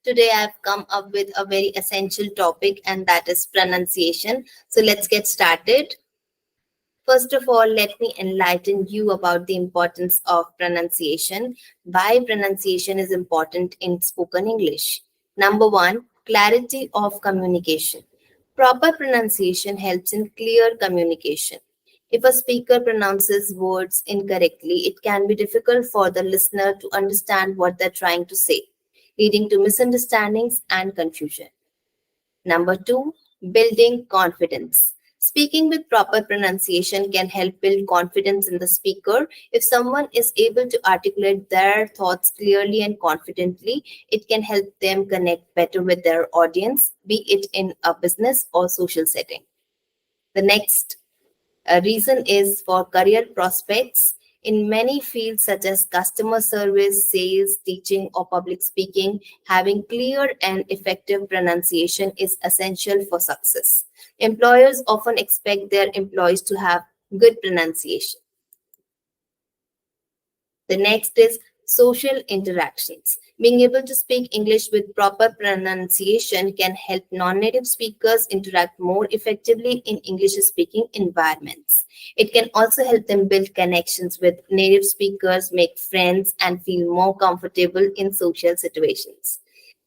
Today I've come up with a very essential topic, and that is pronunciation. So let's get started. First of all, let me enlighten you about the importance of pronunciation. Why pronunciation is important in spoken English. Number one, clarity of communication. Proper pronunciation helps in clear communication. If a speaker pronounces words incorrectly, it can be difficult for the listener to understand what they're trying to say, leading to misunderstandings and confusion. Number two, building confidence. Speaking with proper pronunciation can help build confidence in the speaker. If someone is able to articulate their thoughts clearly and confidently, it can help them connect better with their audience, be it in a business or social setting. The next reason is for career prospects. In many fields such as customer service, sales, teaching, or public speaking, having clear and effective pronunciation is essential for success. Employers often expect their employees to have good pronunciation. The next is social interactions. Being able to speak English with proper pronunciation can help non-native speakers interact more effectively in English-speaking environments. It can also help them build connections with native speakers, make friends, and feel more comfortable in social situations.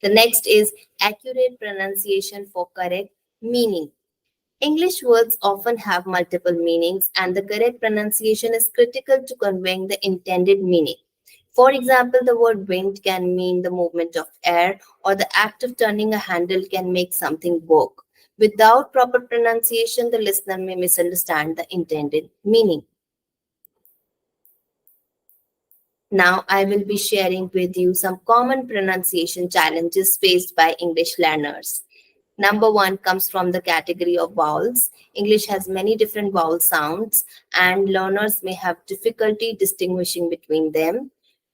The next is accurate pronunciation for correct meaning. English words often have multiple meanings, and the correct pronunciation is critical to conveying the intended meaning. For example, the word wind can mean the movement of air, or the act of turning a handle can make something work. Without proper pronunciation, the listener may misunderstand the intended meaning. Now, I will be sharing with you some common pronunciation challenges faced by English learners. Number one comes from the category of vowels. English has many different vowel sounds, and learners may have difficulty distinguishing between them.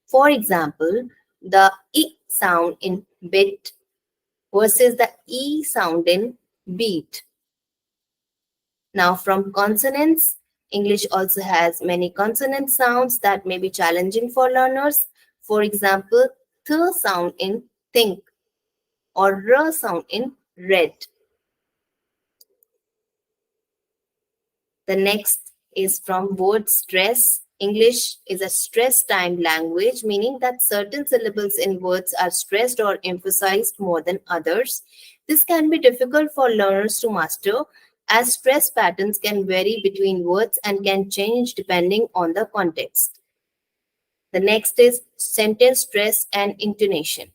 For example, the I sound in bit versus the E sound in beat. Now, from consonants, English also has many consonant sounds that may be challenging for learners. For example, th sound in think or r sound in red. The next is from word stress. English is a stress-timed language, meaning that certain syllables in words are stressed or emphasized more than others. This can be difficult for learners to master, as stress patterns can vary between words and can change depending on the context. The next is sentence stress and intonation.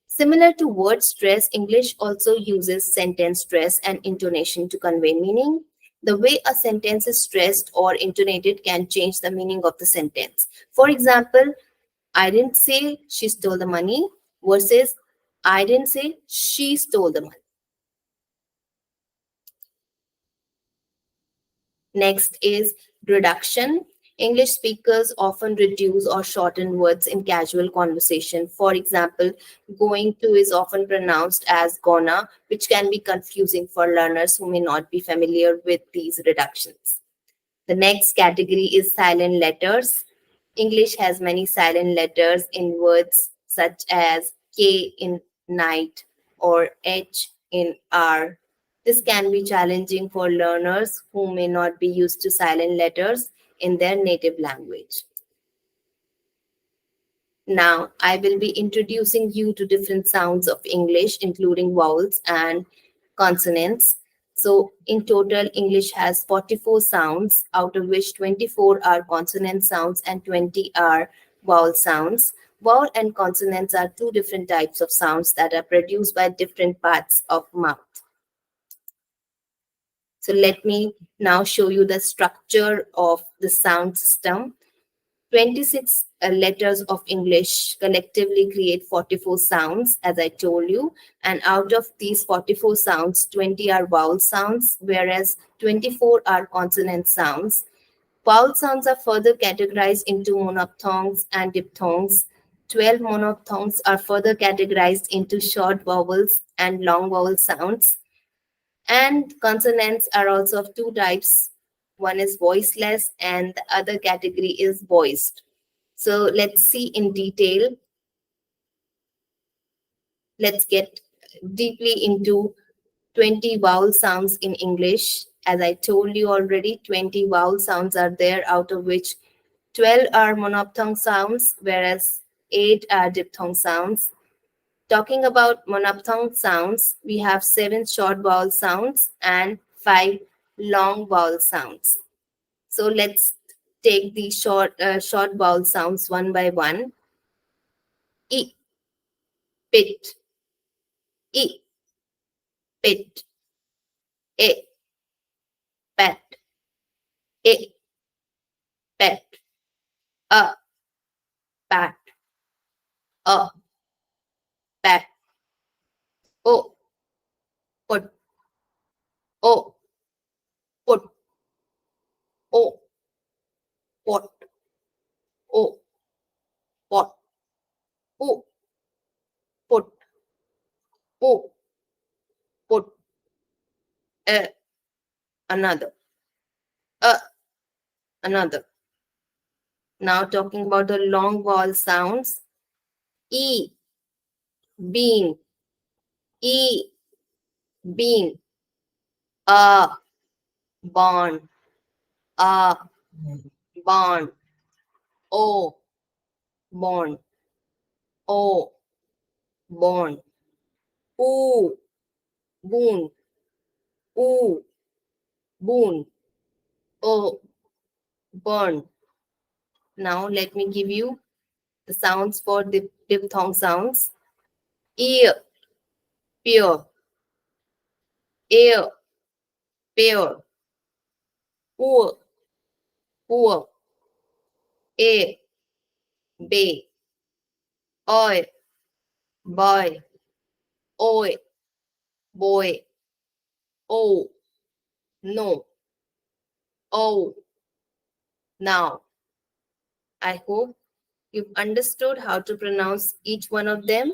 Similar to word stress, English also uses sentence stress and intonation to convey meaning. The way a sentence is stressed or intonated can change the meaning of the sentence. For example, I didn't say she stole the money versus I didn't say she stole the money. Next is reduction. English speakers often reduce or shorten words in casual conversation. For example, going to is often pronounced as gonna, which can be confusing for learners who may not be familiar with these reductions. The next category is silent letters. English has many silent letters in words such as K in night or H in R. This can be challenging for learners who may not be used to silent letters in their native language. Now, I will be introducing you to different sounds of English, including vowels and consonants. So, in total, English has 44 sounds, out of which 24 are consonant sounds and 20 are vowel sounds. Vowel and consonants are two different types of sounds that are produced by different parts of mouth. So let me now show you the structure of the sound system. 26 letters of English collectively create 44 sounds, as I told you. And out of these 44 sounds, 20 are vowel sounds, whereas 24 are consonant sounds. Vowel sounds are further categorized into monophthongs and diphthongs. 12 monophthongs are further categorized into short vowels and long vowel sounds. And consonants are also of two types. One is voiceless and the other category is voiced. So let's see in detail. let's get deeply into 20 vowel sounds in English. As I told you already, 20 vowel sounds are there, out of which 12 are monophthong sounds, whereas 8 are diphthong sounds. Talking about monophthong sounds, we have 7 short vowel sounds and 5 long vowel sounds. So let's take the short vowel sounds one by one. E, pit, e, pit, e, pet, e, pet, pat, a, pat, o, put, o, put, o, pot, o, pot, o, put, o, put, a, another, a, another. Now talking about the long vowel sounds. E, bean, e, bean, a, barn, a, barn, o, born, o, born, oo, boon, oo, boon, o, burn. Now let me give you the sounds for the diphthong sounds. Ear, pear, ear, pear, poor, poor, a, bay, oi, boy, oi, boy, oh, no, oh, now. I hope you've understood how to pronounce each one of them.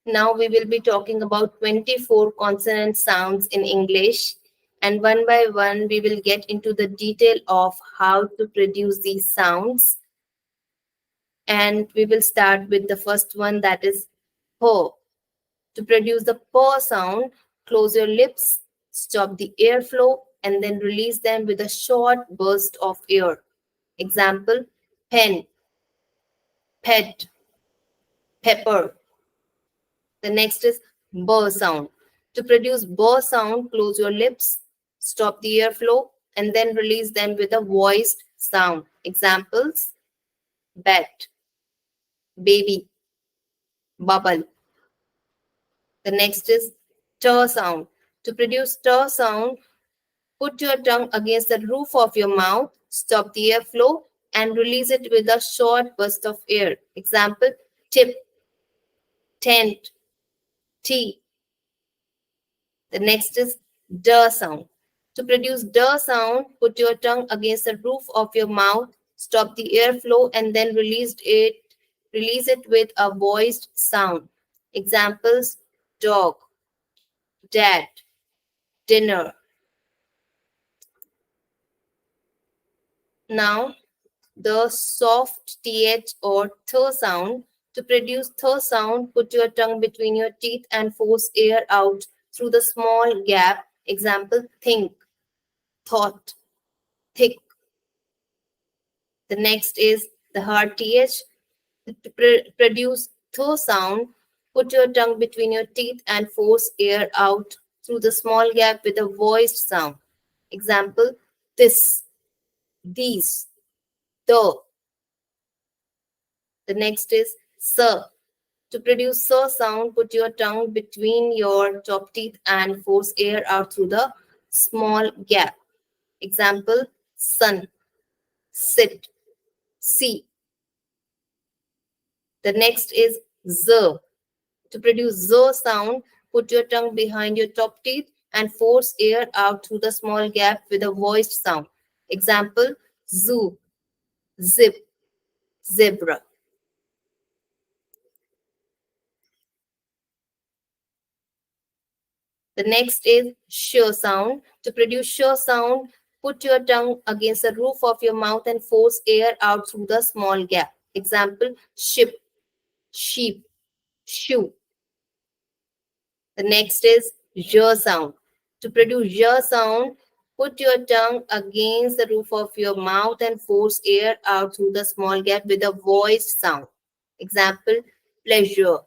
Now we will be talking about 24 consonant sounds in English, and one by one we will get into the detail of how to produce these sounds. And we will start with the first one, that is ho. To produce the po sound, close your lips, stop the airflow, and then release them with a short burst of air. Example, pen, pet, pepper. The next is b sound. To produce b sound, close your lips, stop the airflow, and then release them with a voiced sound. Examples, bat, baby, bubble. The next is t sound. To produce t sound, put your tongue against the roof of your mouth, stop the airflow, and release it with a short burst of air. Example, tip, tent, tea. The next is d sound. To produce d sound, put your tongue against the roof of your mouth, stop the airflow, and then release it with a voiced sound. Examples, dog, dad, dinner. Now, the soft th or th sound. To produce th sound, put your tongue between your teeth and force air out through the small gap. Example, think, thought, thick. The next is the hard th. To produce th sound, put your tongue between your teeth and force air out through the small gap with a voiced sound. Example, this, these, the. The next is sir. To produce sir sound, put your tongue between your top teeth and force air out through the small gap. Example, sun, sit, see. The next is z. To produce z sound, put your tongue behind your top teeth and force air out through the small gap with a voiced sound. Example, zoo, zip, zebra. The next is sh sound. To produce sh sound, put your tongue against the roof of your mouth and force air out through the small gap. Example, ship, sheep, shoe. The next is j sound. To produce j sound, put your tongue against the roof of your mouth and force air out through the small gap with a voiced sound. Example, pleasure,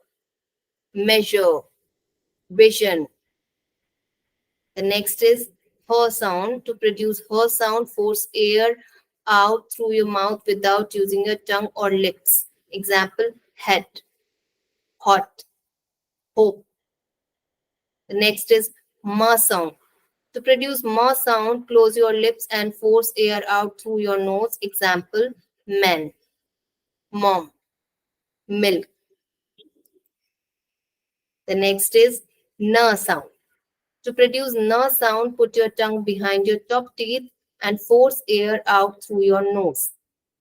measure, vision. The next is her sound. To produce her sound, force air out through your mouth without using your tongue or lips. Example, head, hot, hope. The next is ma sound. To produce ma sound, close your lips and force air out through your nose. Example, man, mom, milk. The next is na sound. To produce na sound, put your tongue behind your top teeth and force air out through your nose.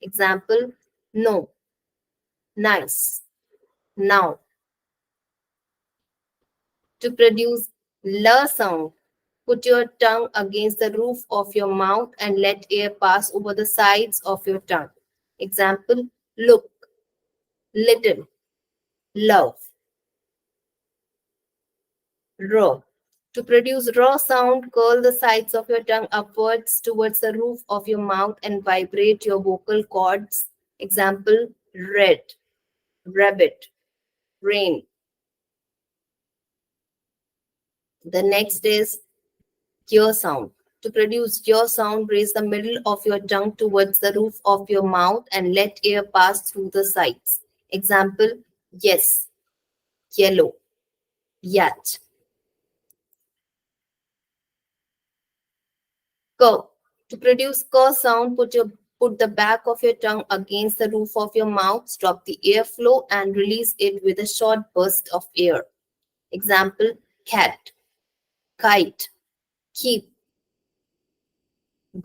Example, no, nice, now. To produce la sound, put your tongue against the roof of your mouth and let air pass over the sides of your tongue. Example, look, little, love. Raw. To produce raw sound, curl the sides of your tongue upwards towards the roof of your mouth and vibrate your vocal cords. Example, red, rabbit, rain. The next is your sound. To produce your sound, raise the middle of your tongue towards the roof of your mouth and let air pass through the sides. Example, yes, yellow, yacht. K. To produce k sound, put the back of your tongue against the roof of your mouth, stop the airflow and release it with a short burst of air. Example, cat, kite, keep. G.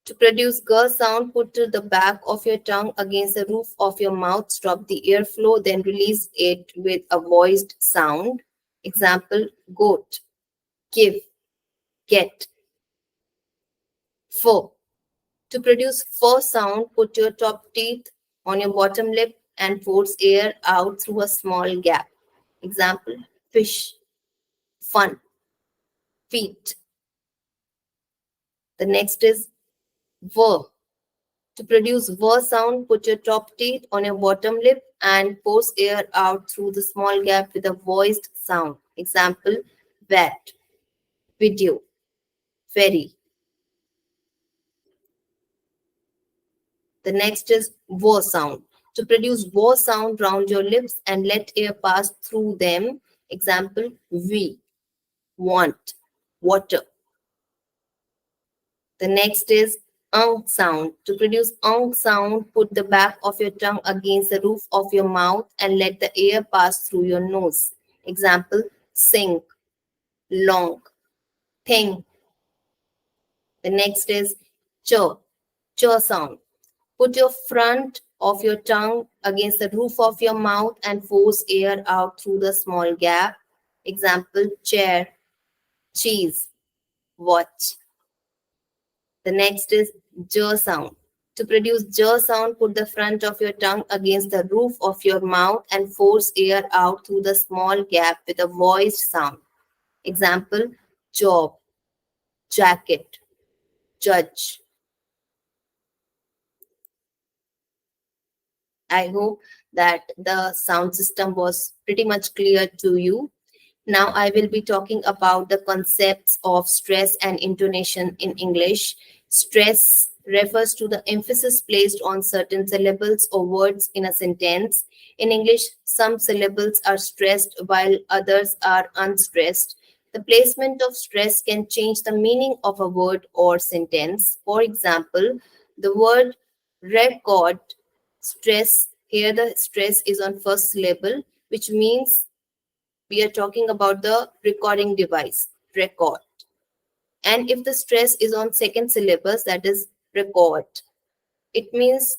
To produce g sound, put the back of your tongue against the roof of your mouth, stop the airflow, then release it with a voiced sound. Example, goat, give, get. F. To produce f sound, put your top teeth on your bottom lip and force air out through a small gap. Example, fish, fun, feet. The next is v. To produce v sound, put your top teeth on your bottom lip and force air out through the small gap with a voiced sound. Example, vat, video, ferry. The next is V sound. To produce V sound, round your lips and let air pass through them. Example, we, want, water. The next is sound. To produce sound, put the back of your tongue against the roof of your mouth and let the air pass through your nose. Example, sink, long, thing. The next is ch, sound. Put your front of your tongue against the roof of your mouth and force air out through the small gap. Example, chair, cheese, watch. The next is j sound. To produce j sound, put the front of your tongue against the roof of your mouth and force air out through the small gap with a voiced sound. Example, job, jacket, judge. I hope that the sound system was pretty much clear to you. Now I will be talking about the concepts of stress and intonation in English. Stress refers to the emphasis placed on certain syllables or words in a sentence. In English, some syllables are stressed while others are unstressed. The placement of stress can change the meaning of a word or sentence. For example, the word record, stress, here the stress is on first syllable, which means we are talking about the recording device, record. And if the stress is on second syllabus, that is record, it means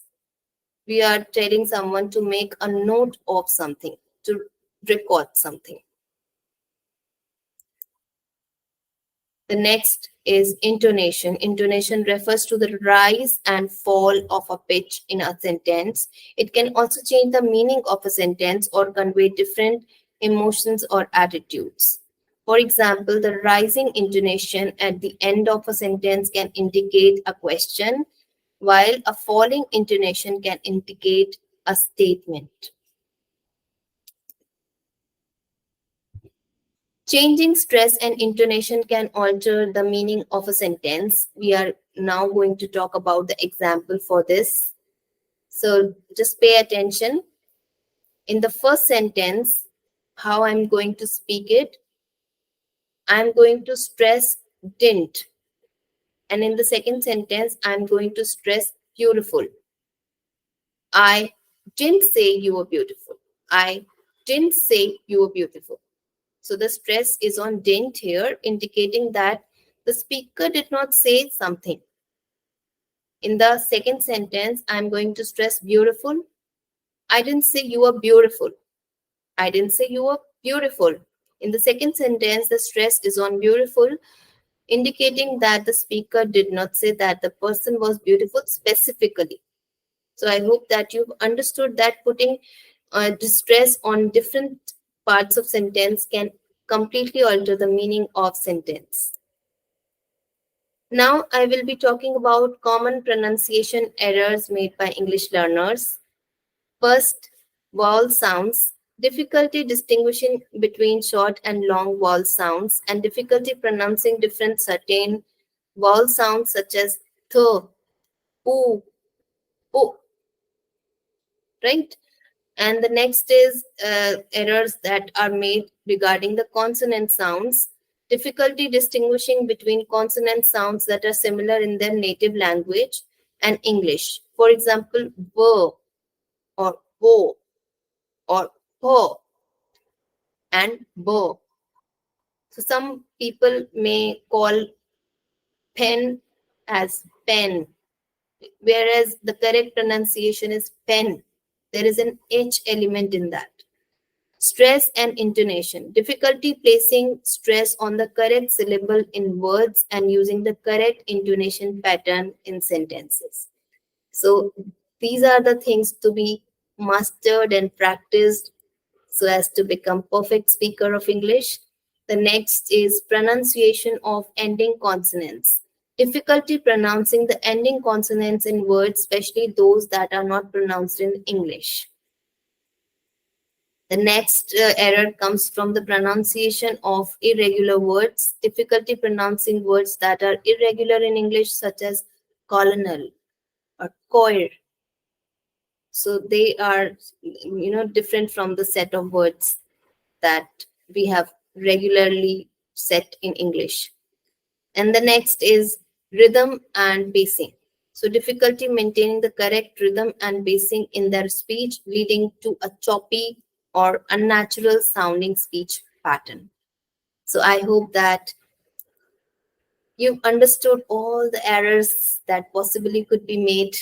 we are telling someone to make a note of something, to record something. The next is intonation. Intonation refers to the rise and fall of a pitch in a sentence. It can also change the meaning of a sentence or convey different emotions, or attitudes. For example, the rising intonation at the end of a sentence can indicate a question, while a falling intonation can indicate a statement. Changing stress and intonation can alter the meaning of a sentence. We are now going to talk about the example for this. So just pay attention. In the first sentence, how I'm going to speak it, I'm going to stress didn't. And in the second sentence, I'm going to stress beautiful. I didn't say you were beautiful. I didn't say you were beautiful. So the stress is on didn't here, indicating that the speaker did not say something. In the second sentence, I'm going to stress beautiful. I didn't say you were beautiful. I didn't say you were beautiful. In the second sentence, the stress is on beautiful, indicating that the speaker did not say that the person was beautiful specifically. So I hope that you've understood that putting distress on different parts of sentence can completely alter the meaning of sentence. Now I will be talking about common pronunciation errors made by English learners. First, vowel sounds. Difficulty distinguishing between short and long vowel sounds, and difficulty pronouncing different certain vowel sounds such as th, oo, o, right? And the next is errors that are made regarding the consonant sounds. Difficulty distinguishing between consonant sounds that are similar in their native language and English. For example, v or wo or ho and bo. So some people may call pen as pen, whereas the correct pronunciation is pen. There is an H element in that. Stress and intonation. Difficulty placing stress on the correct syllable in words and using the correct intonation pattern in sentences. So these are the things to be mastered and practiced so as to become perfect speaker of English. The next is pronunciation of ending consonants. Difficulty pronouncing the ending consonants in words, especially those that are not pronounced in English. The next error comes from the pronunciation of irregular words. Difficulty pronouncing words that are irregular in English, such as colonel or choir. So they are, different from the set of words that we have regularly set in English. And the next is rhythm and pacing. So difficulty maintaining the correct rhythm and pacing in their speech, leading to a choppy or unnatural sounding speech pattern. So I hope that you've understood all the errors that possibly could be made.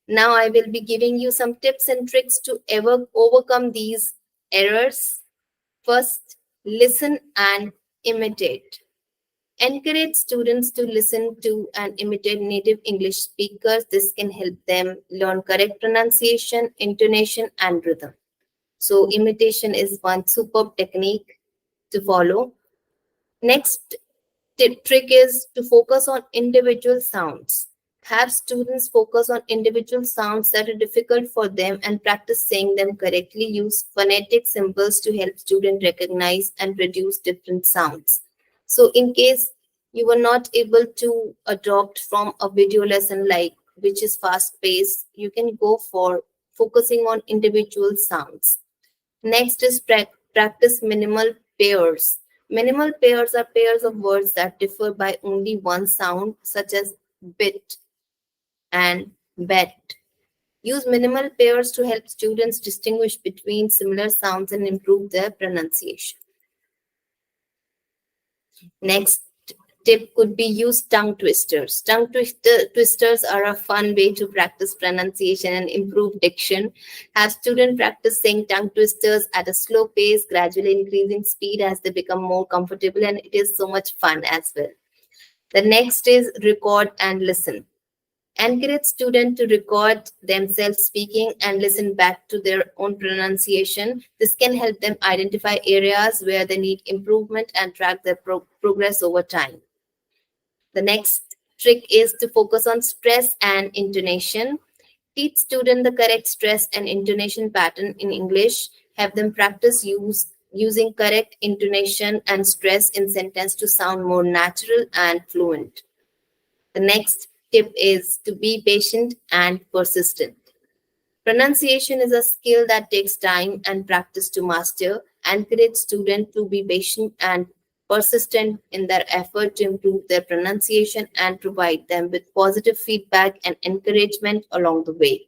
Now I will be giving you some tips and tricks to ever overcome these errors. First, listen and imitate. Encourage students to listen to and imitate native English speakers. This can help them learn correct pronunciation, intonation, and rhythm. So imitation is one superb technique to follow. Next trick is to focus on individual sounds. Have students focus on individual sounds that are difficult for them and practice saying them correctly. Use phonetic symbols to help students recognize and produce different sounds. So in case you were not able to adopt from a video lesson like which is fast paced, you can go for focusing on individual sounds. Next is practice minimal pairs. Minimal pairs are pairs of words that differ by only one sound, such as bit and bet. Use minimal pairs to help students distinguish between similar sounds and improve their pronunciation. Next tip could be use tongue twisters. Twisters are a fun way to practice pronunciation and improve diction. Have students practice saying tongue twisters at a slow pace, gradually increasing speed as they become more comfortable, and it is so much fun as well. The next is record and listen. Encourage students to record themselves speaking and listen back to their own pronunciation. This can help them identify areas where they need improvement and track their progress over time. The next trick is to focus on stress and intonation. Teach students the correct stress and intonation pattern in English. Have them practice using correct intonation and stress in sentence to sound more natural and fluent. The next tip is to be patient and persistent. Pronunciation is a skill that takes time and practice to master. Encourage students to be patient and persistent in their effort to improve their pronunciation and provide them with positive feedback and encouragement along the way.